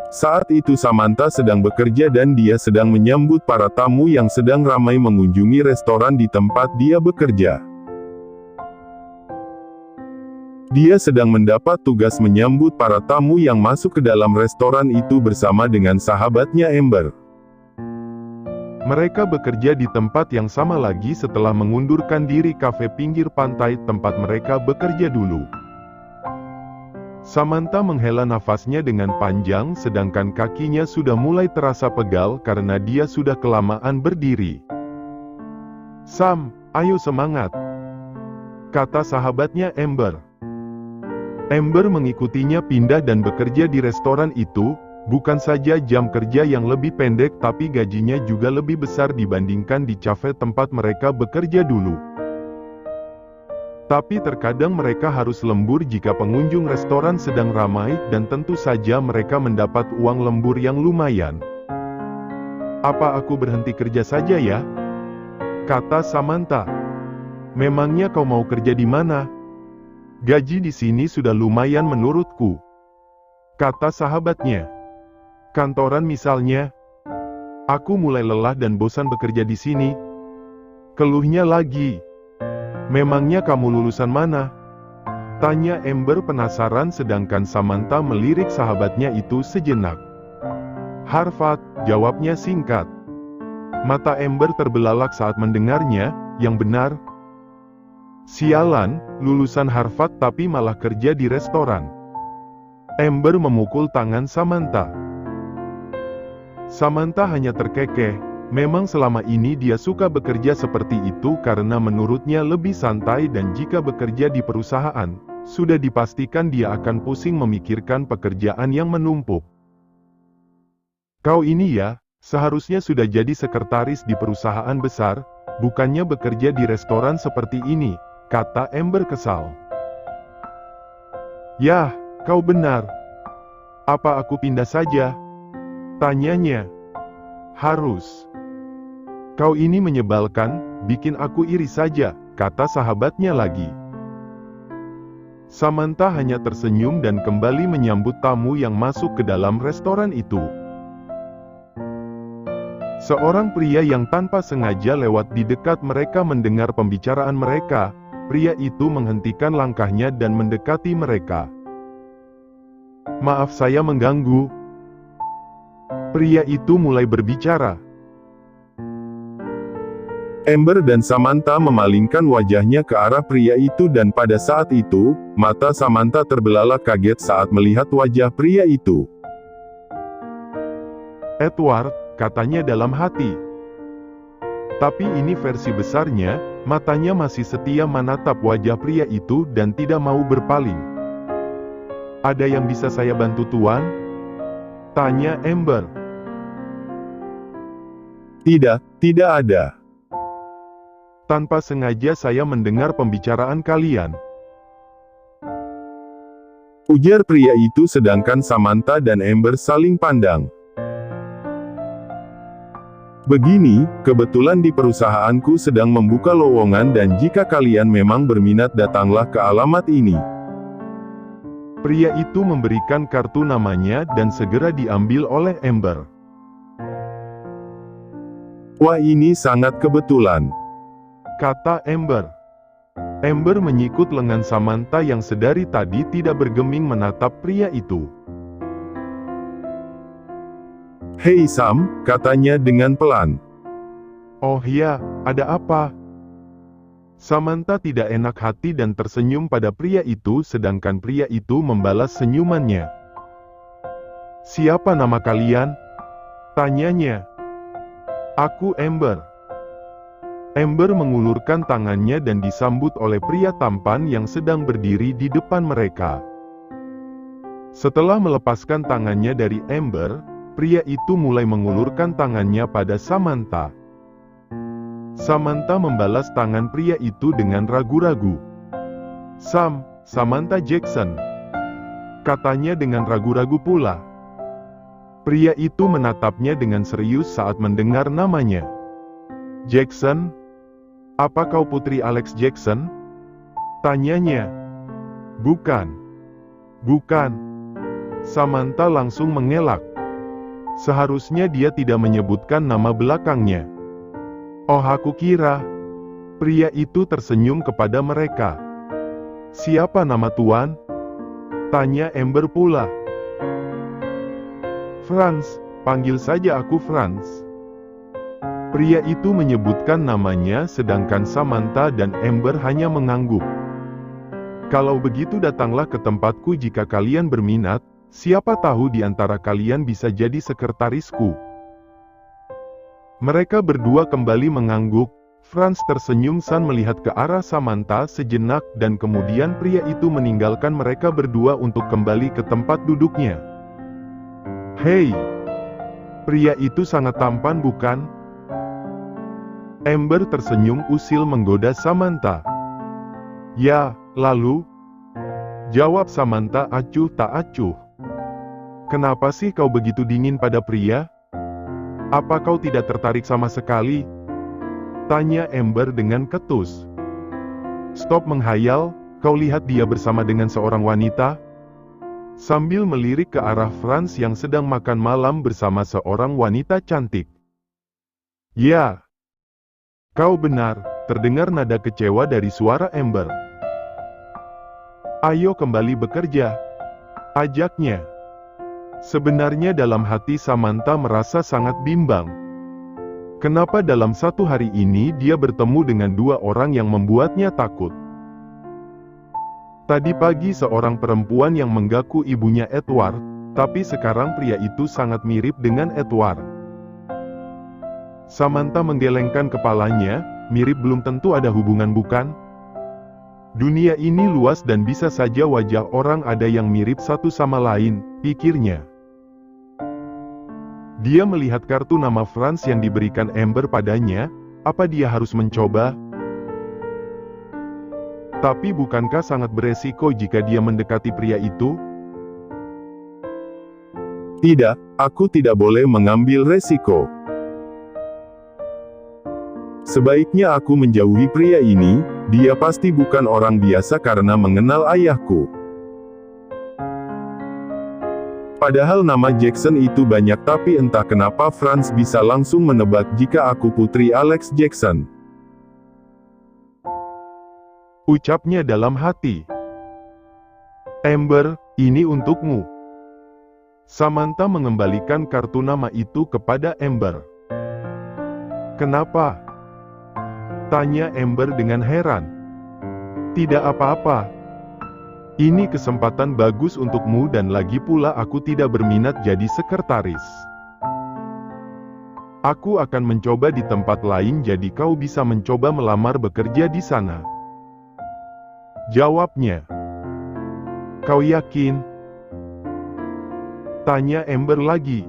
Saat itu Samantha sedang bekerja dan dia sedang menyambut para tamu yang sedang ramai mengunjungi restoran di tempat dia bekerja. Dia sedang mendapat tugas menyambut para tamu yang masuk ke dalam restoran itu bersama dengan sahabatnya Amber. Mereka bekerja di tempat yang sama lagi setelah mengundurkan diri kafe pinggir pantai tempat mereka bekerja dulu. Samantha menghela nafasnya dengan panjang sedangkan kakinya sudah mulai terasa pegal karena dia sudah kelamaan berdiri. "Sam, ayo semangat," kata sahabatnya Amber. Amber mengikutinya pindah dan bekerja di restoran itu, bukan saja jam kerja yang lebih pendek tapi gajinya juga lebih besar dibandingkan di cafe tempat mereka bekerja dulu. Tapi terkadang mereka harus lembur jika pengunjung restoran sedang ramai dan tentu saja mereka mendapat uang lembur yang lumayan. "Apa aku berhenti kerja saja ya?" kata Samantha. "Memangnya kau mau kerja di mana?" "Gaji di sini sudah lumayan menurutku," kata sahabatnya. "Kantoran misalnya." "Aku mulai lelah dan bosan bekerja di sini," keluhnya lagi. "Memangnya kamu lulusan mana?" tanya Amber penasaran sedangkan Samantha melirik sahabatnya itu sejenak. "Harvard," jawabnya singkat. Mata Amber terbelalak saat mendengarnya. "Yang benar?" "Sialan, lulusan Harvard tapi malah kerja di restoran." Amber memukul tangan Samantha. Samantha hanya terkekeh. Memang selama ini dia suka bekerja seperti itu karena menurutnya lebih santai dan jika bekerja di perusahaan, sudah dipastikan dia akan pusing memikirkan pekerjaan yang menumpuk. "Kau ini ya, seharusnya sudah jadi sekretaris di perusahaan besar, bukannya bekerja di restoran seperti ini," kata Amber kesal. "Yah, kau benar. Apa aku pindah saja?" tanyanya. "Harus. Kau ini menyebalkan, bikin aku iri saja," kata sahabatnya lagi. Samantha hanya tersenyum dan kembali menyambut tamu yang masuk ke dalam restoran itu. Seorang pria yang tanpa sengaja lewat di dekat mereka mendengar pembicaraan mereka. Pria itu menghentikan langkahnya dan mendekati mereka. "Maaf saya mengganggu." Pria itu mulai berbicara. Amber dan Samantha memalingkan wajahnya ke arah pria itu dan pada saat itu, mata Samantha terbelalak kaget saat melihat wajah pria itu. "Edward," katanya dalam hati. Tapi ini versi besarnya, matanya masih setia menatap wajah pria itu dan tidak mau berpaling. "Ada yang bisa saya bantu tuan?" tanya Amber. Tidak ada. Tanpa sengaja saya mendengar pembicaraan kalian," ujar pria itu sedangkan Samantha dan Amber saling pandang. "Begini, kebetulan di perusahaanku sedang membuka lowongan dan jika kalian memang berminat datanglah ke alamat ini." Pria itu memberikan kartu namanya dan segera diambil oleh Amber. "Wah, ini sangat kebetulan," kata Amber. Amber menyikut lengan Samantha yang sedari tadi tidak bergeming menatap pria itu. "Hei Sam," katanya dengan pelan. "Oh ya, ada apa?" Samantha tidak enak hati dan tersenyum pada pria itu sedangkan pria itu membalas senyumannya. "Siapa nama kalian?" tanyanya. "Aku Amber." Amber mengulurkan tangannya dan disambut oleh pria tampan yang sedang berdiri di depan mereka. Setelah melepaskan tangannya dari Amber, pria itu mulai mengulurkan tangannya pada Samantha. Samantha membalas tangan pria itu dengan ragu-ragu. "Sam, Samantha Jackson," katanya dengan ragu-ragu pula. Pria itu menatapnya dengan serius saat mendengar namanya. "Jackson? Apa kau putri Alex Jackson?" tanyanya. Bukan. Samantha langsung mengelak. Seharusnya dia tidak menyebutkan nama belakangnya. Oh, aku kira. Pria itu tersenyum kepada mereka. Siapa nama tuan? Tanya Amber pula. Franz, panggil saja aku Franz. Pria itu menyebutkan namanya sedangkan Samantha dan Amber hanya mengangguk. Kalau begitu datanglah ke tempatku jika kalian berminat, siapa tahu di antara kalian bisa jadi sekretarisku. Mereka berdua kembali mengangguk. Franz tersenyum melihat ke arah Samantha sejenak dan kemudian pria itu meninggalkan mereka berdua untuk kembali ke tempat duduknya. Hei! Pria itu sangat tampan bukan? Amber tersenyum usil menggoda Samantha. Ya, lalu? Jawab Samantha acuh tak acuh. Kenapa sih kau begitu dingin pada pria? Apa kau tidak tertarik sama sekali? Tanya Amber dengan ketus. Stop menghayal, kau lihat dia bersama dengan seorang wanita? Sambil melirik ke arah Franz yang sedang makan malam bersama seorang wanita cantik. Ya. Kau benar, terdengar nada kecewa dari suara Amber. Ayo kembali bekerja, ajaknya. Sebenarnya dalam hati Samantha merasa sangat bimbang. Kenapa dalam satu hari ini dia bertemu dengan dua orang yang membuatnya takut? Tadi pagi seorang perempuan yang mengaku ibunya Edward, tapi sekarang pria itu sangat mirip dengan Edward. Samantha menggelengkan kepalanya, mirip belum tentu ada hubungan bukan? Dunia ini luas dan bisa saja wajah orang ada yang mirip satu sama lain, pikirnya. Dia melihat kartu nama Franz yang diberikan Amber padanya, apa dia harus mencoba? Tapi bukankah sangat beresiko jika dia mendekati pria itu? Tidak, aku tidak boleh mengambil resiko. Sebaiknya aku menjauhi pria ini, dia pasti bukan orang biasa karena mengenal ayahku. Padahal nama Jackson itu banyak tapi entah kenapa Franz bisa langsung menebak jika aku putri Alex Jackson. Ucapnya dalam hati. Amber, ini untukmu. Samantha mengembalikan kartu nama itu kepada Amber. Kenapa? Tanya Amber dengan heran. Tidak apa-apa. Ini kesempatan bagus untukmu dan lagi pula aku tidak berminat jadi sekretaris. Aku akan mencoba di tempat lain jadi kau bisa mencoba melamar bekerja di sana. Jawabnya. Kau yakin? Tanya Amber lagi.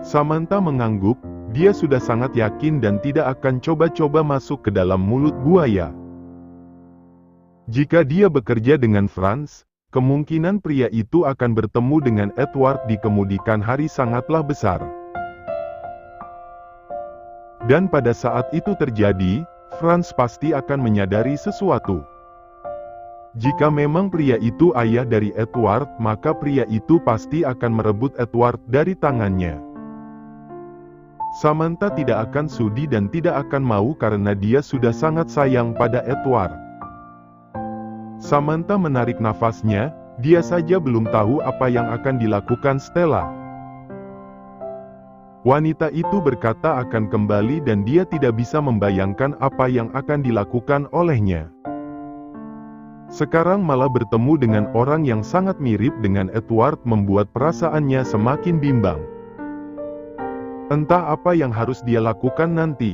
Samantha mengangguk. Dia sudah sangat yakin dan tidak akan coba-coba masuk ke dalam mulut buaya. Jika dia bekerja dengan Franz, kemungkinan pria itu akan bertemu dengan Edward di kemudian hari sangatlah besar. Dan pada saat itu terjadi, Franz pasti akan menyadari sesuatu. Jika memang pria itu ayah dari Edward, maka pria itu pasti akan merebut Edward dari tangannya. Samantha tidak akan sudi dan tidak akan mau karena dia sudah sangat sayang pada Edward. Samantha menarik nafasnya, dia saja belum tahu apa yang akan dilakukan Stella. Wanita itu berkata akan kembali dan dia tidak bisa membayangkan apa yang akan dilakukan olehnya. Sekarang malah bertemu dengan orang yang sangat mirip dengan Edward membuat perasaannya semakin bimbang. Entah apa yang harus dia lakukan nanti.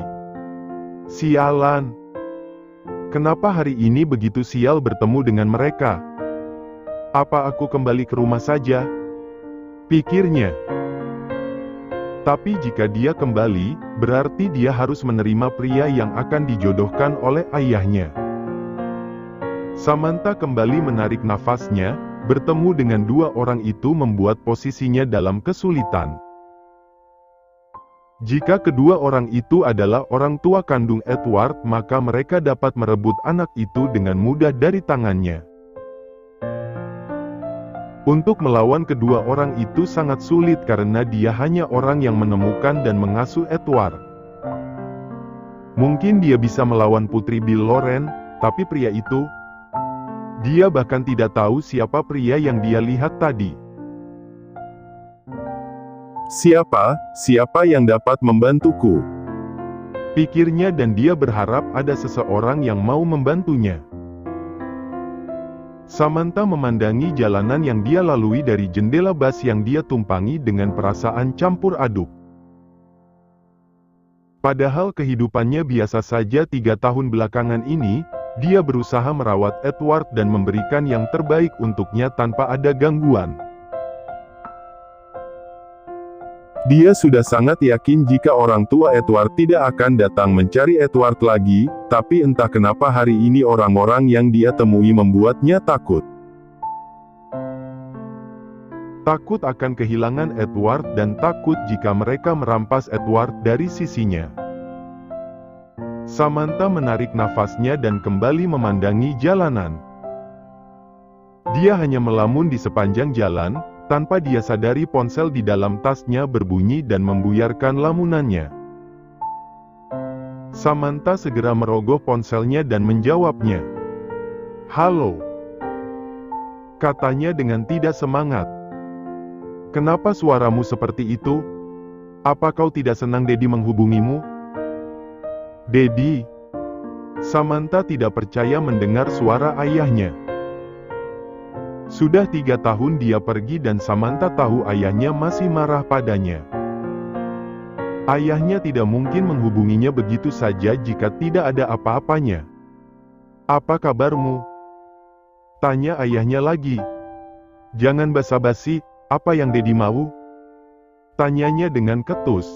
Sialan. Kenapa hari ini begitu sial bertemu dengan mereka? Apa aku kembali ke rumah saja? Pikirnya. Tapi jika dia kembali, berarti dia harus menerima pria yang akan dijodohkan oleh ayahnya. Samantha kembali menarik nafasnya, bertemu dengan dua orang itu membuat posisinya dalam kesulitan. Jika kedua orang itu adalah orang tua kandung Edward, maka mereka dapat merebut anak itu dengan mudah dari tangannya. Untuk melawan kedua orang itu sangat sulit karena dia hanya orang yang menemukan dan mengasuh Edward. Mungkin dia bisa melawan Putri Bill Loren, tapi pria itu, dia bahkan tidak tahu siapa pria yang dia lihat tadi. Siapa yang dapat membantuku? Pikirnya dan dia berharap ada seseorang yang mau membantunya. Samantha memandangi jalanan yang dia lalui dari jendela bus yang dia tumpangi dengan perasaan campur aduk. Padahal kehidupannya biasa saja 3 tahun belakangan ini, dia berusaha merawat Edward dan memberikan yang terbaik untuknya tanpa ada gangguan. Dia sudah sangat yakin jika orang tua Edward tidak akan datang mencari Edward lagi, tapi entah kenapa hari ini orang-orang yang dia temui membuatnya takut. Takut akan kehilangan Edward dan takut jika mereka merampas Edward dari sisinya. Samantha menarik nafasnya dan kembali memandangi jalanan. Dia hanya melamun di sepanjang jalan, tanpa dia sadari ponsel di dalam tasnya berbunyi dan membuyarkan lamunannya. Samantha segera merogoh ponselnya dan menjawabnya. "Halo," katanya dengan tidak semangat. "Kenapa suaramu seperti itu? Apa kau tidak senang Daddy menghubungimu?" "Daddy?" Samantha tidak percaya mendengar suara ayahnya. Sudah 3 tahun dia pergi dan Samantha tahu ayahnya masih marah padanya. Ayahnya tidak mungkin menghubunginya begitu saja jika tidak ada apa-apanya. "Apa kabarmu?" tanya ayahnya lagi. "Jangan basa-basi, apa yang Daddy mau?" tanyanya dengan ketus.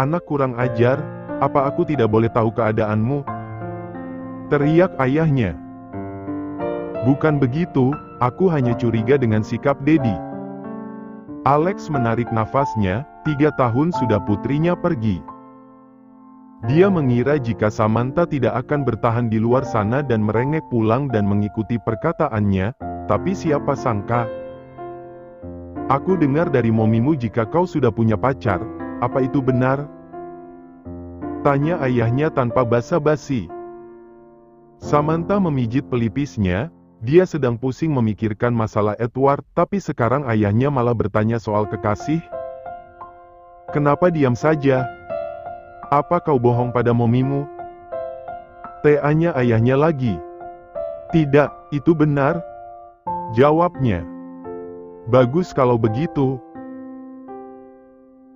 "Anak kurang ajar, apa aku tidak boleh tahu keadaanmu?" teriak ayahnya. "Bukan begitu, aku hanya curiga dengan sikap Daddy." Alex menarik nafasnya, 3 tahun sudah putrinya pergi. Dia mengira jika Samantha tidak akan bertahan di luar sana dan merengek pulang dan mengikuti perkataannya, tapi siapa sangka. "Aku dengar dari momimu jika kau sudah punya pacar, apa itu benar?" tanya ayahnya tanpa basa-basi. Samantha memijit pelipisnya. Dia sedang pusing memikirkan masalah Edward, tapi sekarang ayahnya malah bertanya soal kekasih. "Kenapa diam saja? Apa kau bohong pada momimu?" tanya ayahnya lagi. "Tidak, itu benar," jawabnya. "Bagus kalau begitu.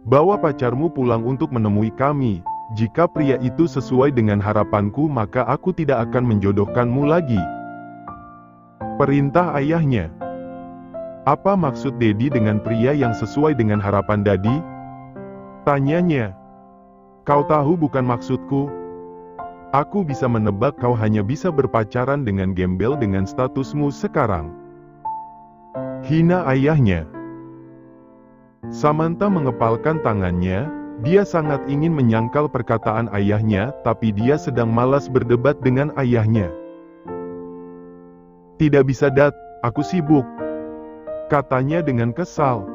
Bawa pacarmu pulang untuk menemui kami. Jika pria itu sesuai dengan harapanku maka aku tidak akan menjodohkanmu lagi," perintah ayahnya. "Apa maksud Daddy dengan pria yang sesuai dengan harapan Daddy?" tanyanya. "Kau tahu bukan maksudku. Aku bisa menebak kau hanya bisa berpacaran dengan gembel dengan statusmu sekarang," hina ayahnya. Samantha mengepalkan tangannya. Dia sangat ingin menyangkal perkataan ayahnya, tapi dia sedang malas berdebat dengan ayahnya. "Tidak bisa Dad, aku sibuk," katanya dengan kesal.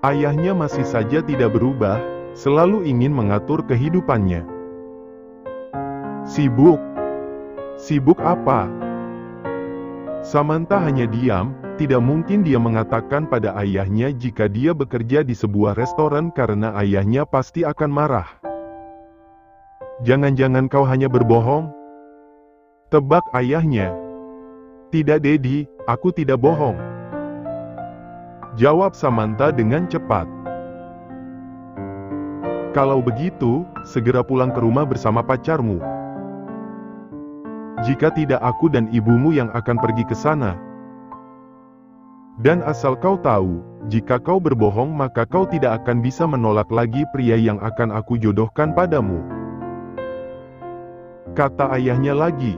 Ayahnya masih saja tidak berubah, selalu ingin mengatur kehidupannya. "Sibuk? Sibuk apa?" Samantha hanya diam. Tidak mungkin dia mengatakan pada ayahnya jika dia bekerja di sebuah restoran karena ayahnya pasti akan marah. "Jangan-jangan kau hanya berbohong?" tebak ayahnya. "Tidak Daddy, aku tidak bohong," jawab Samantha dengan cepat. "Kalau begitu, segera pulang ke rumah bersama pacarmu. Jika tidak aku dan ibumu yang akan pergi ke sana. Dan asal kau tahu, jika kau berbohong maka kau tidak akan bisa menolak lagi pria yang akan aku jodohkan padamu," kata ayahnya lagi.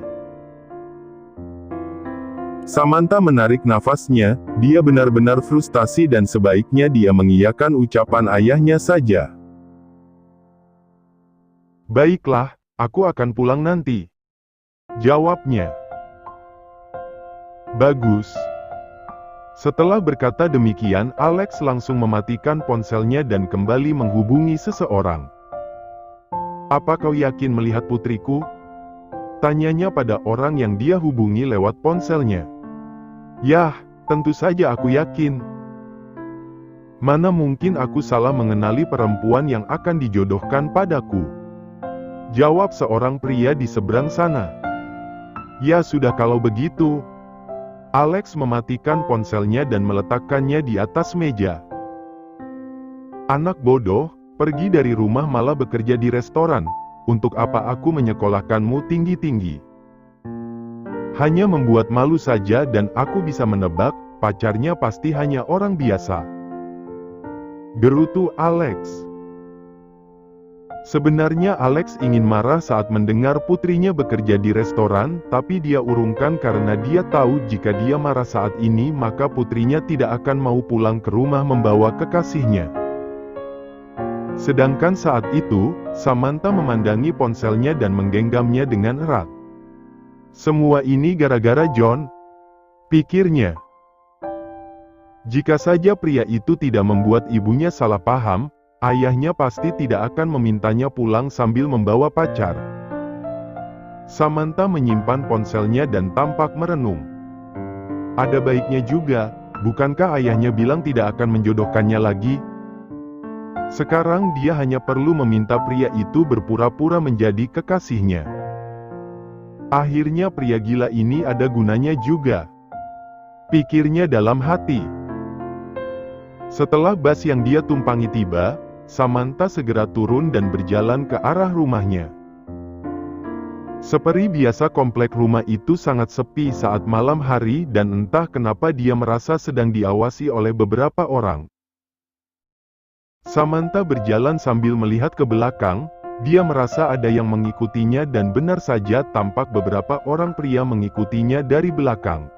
Samantha menarik nafasnya. Dia benar-benar frustasi dan sebaiknya dia mengiyakan ucapan ayahnya saja. "Baiklah, aku akan pulang nanti," jawabnya. "Bagus. Setelah berkata demikian, Alex langsung mematikan ponselnya dan kembali menghubungi seseorang. "Apa kau yakin melihat putriku?" tanyanya pada orang yang dia hubungi lewat ponselnya. "Yah, tentu saja aku yakin. Mana mungkin aku salah mengenali perempuan yang akan dijodohkan padaku?" jawab seorang pria di seberang sana. "Ya sudah kalau begitu." Alex mematikan ponselnya dan meletakkannya di atas meja. "Anak bodoh, pergi dari rumah malah bekerja di restoran. Untuk apa aku menyekolahkanmu tinggi-tinggi? Hanya membuat malu saja dan aku bisa menebak, pacarnya pasti hanya orang biasa," gerutu Alex. Sebenarnya Alex ingin marah saat mendengar putrinya bekerja di restoran, tapi dia urungkan karena dia tahu jika dia marah saat ini maka putrinya tidak akan mau pulang ke rumah membawa kekasihnya. Sedangkan saat itu, Samantha memandangi ponselnya dan menggenggamnya dengan erat. "Semua ini gara-gara John," pikirnya. Jika saja pria itu tidak membuat ibunya salah paham, ayahnya pasti tidak akan memintanya pulang sambil membawa pacar. Samantha menyimpan ponselnya dan tampak merenung. Ada baiknya juga, bukankah ayahnya bilang tidak akan menjodohkannya lagi? Sekarang dia hanya perlu meminta pria itu berpura-pura menjadi kekasihnya. Akhirnya pria gila ini ada gunanya juga, pikirnya dalam hati. Setelah bus yang dia tumpangi tiba, Samantha segera turun dan berjalan ke arah rumahnya. Seperti biasa komplek rumah itu sangat sepi saat malam hari dan entah kenapa dia merasa sedang diawasi oleh beberapa orang. Samantha berjalan sambil melihat ke belakang, dia merasa ada yang mengikutinya dan benar saja tampak beberapa orang pria mengikutinya dari belakang.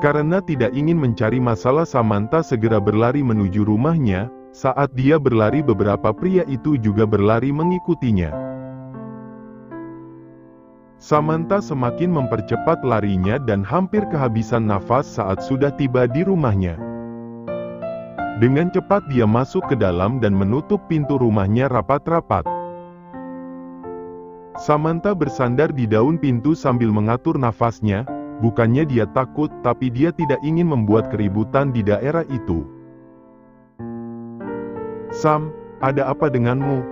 Karena tidak ingin mencari masalah, Samantha segera berlari menuju rumahnya. Saat dia berlari beberapa pria itu juga berlari mengikutinya. Samantha semakin mempercepat larinya dan hampir kehabisan nafas saat sudah tiba di rumahnya. Dengan cepat dia masuk ke dalam dan menutup pintu rumahnya rapat-rapat. Samantha bersandar di daun pintu sambil mengatur nafasnya. Bukannya dia takut, tapi dia tidak ingin membuat keributan di daerah itu. "Sam, ada apa denganmu?"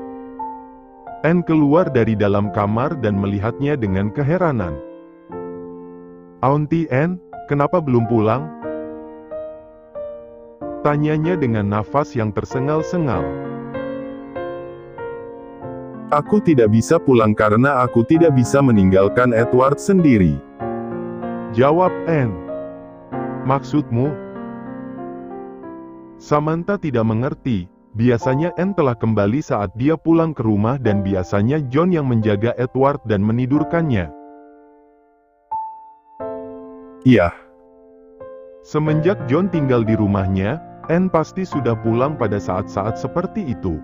Anne keluar dari dalam kamar dan melihatnya dengan keheranan. "Auntie Anne, kenapa belum pulang?" tanyanya dengan nafas yang tersengal-sengal. "Aku tidak bisa pulang karena aku tidak bisa meninggalkan Edward sendiri," jawab Anne. "Maksudmu?" Samantha tidak mengerti. Biasanya Anne telah kembali saat dia pulang ke rumah dan biasanya John yang menjaga Edward dan menidurkannya. "Iya. Semenjak John tinggal di rumahnya, Anne pasti sudah pulang pada saat-saat seperti itu.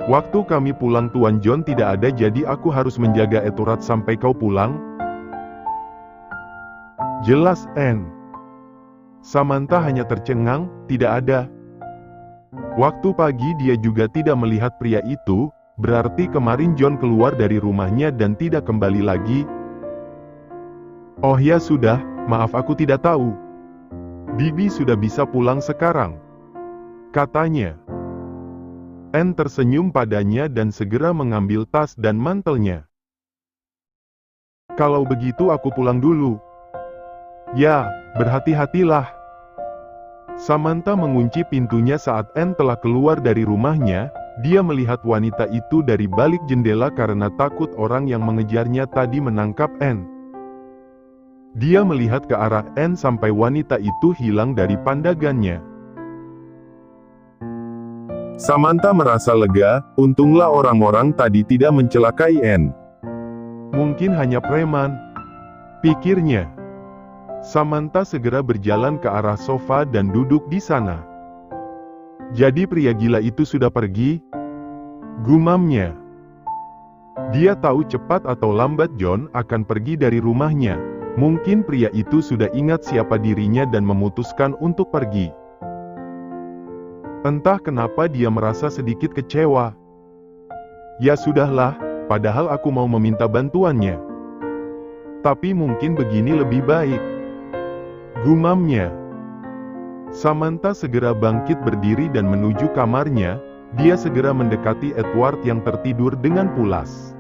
Waktu kami pulang Tuan John tidak ada, jadi aku harus menjaga Edward sampai kau pulang," jelas Anne. Samantha hanya tercengang, tidak ada. Waktu pagi dia juga tidak melihat pria itu, berarti kemarin John keluar dari rumahnya dan tidak kembali lagi. "Oh ya sudah, maaf aku tidak tahu. Bibi sudah bisa pulang sekarang," katanya. Anne tersenyum padanya dan segera mengambil tas dan mantelnya. "Kalau begitu aku pulang dulu." "Ya, berhati-hatilah." Samantha mengunci pintunya saat Anne telah keluar dari rumahnya. Dia melihat wanita itu dari balik jendela karena takut orang yang mengejarnya tadi menangkap Anne. Dia melihat ke arah Anne sampai wanita itu hilang dari pandangannya. Samantha merasa lega, untunglah orang-orang tadi tidak mencelakai Anne. "Mungkin hanya preman," pikirnya. Samantha segera berjalan ke arah sofa dan duduk di sana. "Jadi pria gila itu sudah pergi?" gumamnya. Dia tahu cepat atau lambat John akan pergi dari rumahnya. Mungkin pria itu sudah ingat siapa dirinya dan memutuskan untuk pergi. Entah kenapa dia merasa sedikit kecewa. Ya sudahlah, padahal aku mau meminta bantuannya. Tapi mungkin begini lebih baik, gumamnya. Samantha segera bangkit berdiri dan menuju kamarnya. Dia segera mendekati Edward yang tertidur dengan pulas.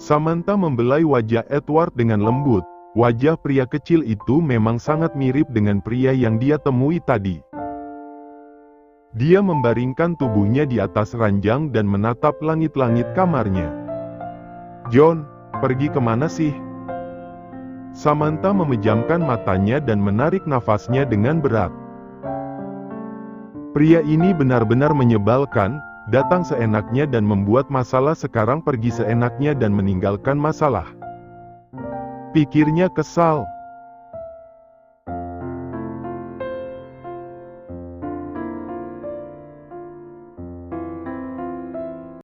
Samantha membelai wajah Edward dengan lembut. Wajah pria kecil itu memang sangat mirip dengan pria yang dia temui tadi. Dia membaringkan tubuhnya di atas ranjang dan menatap langit-langit kamarnya. "John, pergi kemana sih?" Samantha memejamkan matanya dan menarik nafasnya dengan berat. Pria ini benar-benar menyebalkan, datang seenaknya dan membuat masalah, sekarang pergi seenaknya dan meninggalkan masalah. Pikirnya kesal.